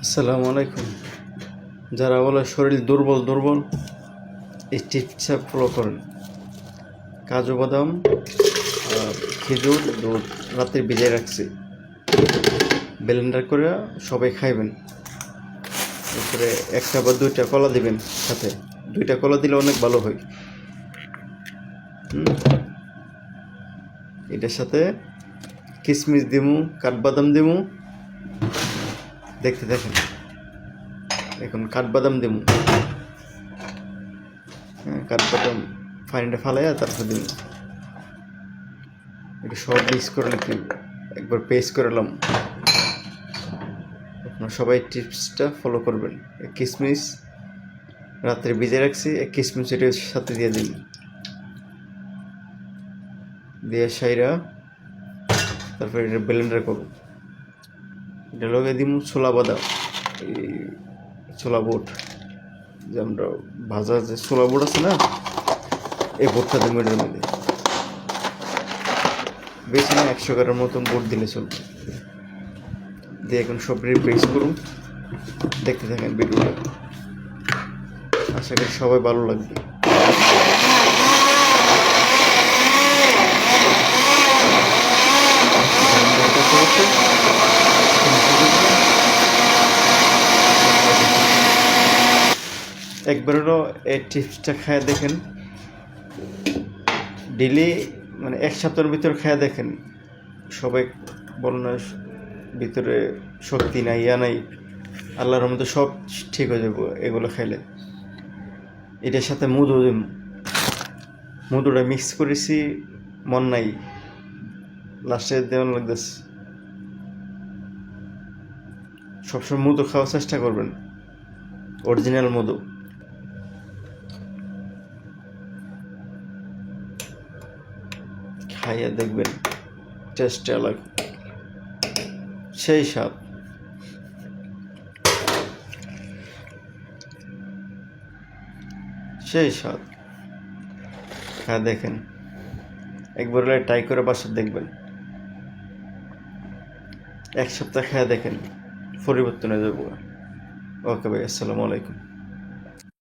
আসসালামু আলাইকুম। যারা বলে শরীর দুর্বল দুর্বল, এই টিপসটা ফলো করেন। কাজু বাদাম আর খেজুর দুধ রাতে ভিজিয়ে রাখছি, ব্লেন্ডার করে সবাই খাইবেন। এরপরে একটা বা দুইটা কলা দিবেন সাথে, দুইটা কলা দিলে অনেক ভালো হয়। এটার সাথে কিশমিশ দিমু, কাঠবাদাম দিমু, দেখতে দেখেন। এখন কাঠবাদাম দিমু, কাঠবাদাম পানিটা ফালাইয়া তারপর দিমু। এটা সব মিক্স করে নাকি একবার পেস্ট করলাম। আপনারা সবাই টিপসটা ফলো করবেন। কিশমিশ রাত্রে ভিজে রাখছি, কিশমিশ এটার সাথে দিয়ে দিন, দিয়ে সাইরা তারপর এটা ব্লেন্ডার করব। এটা লগে দিমু ছোলা বাদাম, এই ছোলা বুট, যে আমরা ভাজা যে ছোলা বুট আছে না, এই বুটটা দিমু এটার মধ্যে। বেশি না, 100 গ্রামের মতন বুট দিলে চলবে। দিয়ে এখন সব পেস্ট করুন, দেখতে থাকেন ভিডিওটা। আশা করি সবাই ভালো লাগবে। একবারও এই টিপসটা খায় দেখেন, ডেলি মানে এক সপ্তাহের ভিতর খায় দেখেন। সবাই বলেন না ভিতরে শক্তি নাই, ইয়া নাই, আল্লাহর রহমতে সব ঠিক হয়ে যাবো এগুলো খাইলে। এটার সাথে মধুটা মিক্স করেছি, মন নাই, লাস্টে দেওয়ান লাগতেছে। সবসময় মধু খাওয়ার চেষ্টা করবেন, অরিজিনাল মধু। খাইয়া দেখবেন, টেস্ট আলাদা, সেই স্বাদ। সেই স্বাদ, হ্যাঁ দেখেন, একবার ট্রাই করে বাসা দেখবেন। এক সপ্তাহ খেয়ে দেখেন, পরিবর্তন হয়ে যাবো। ওকে ভাই, আসসালামু আলাইকুম।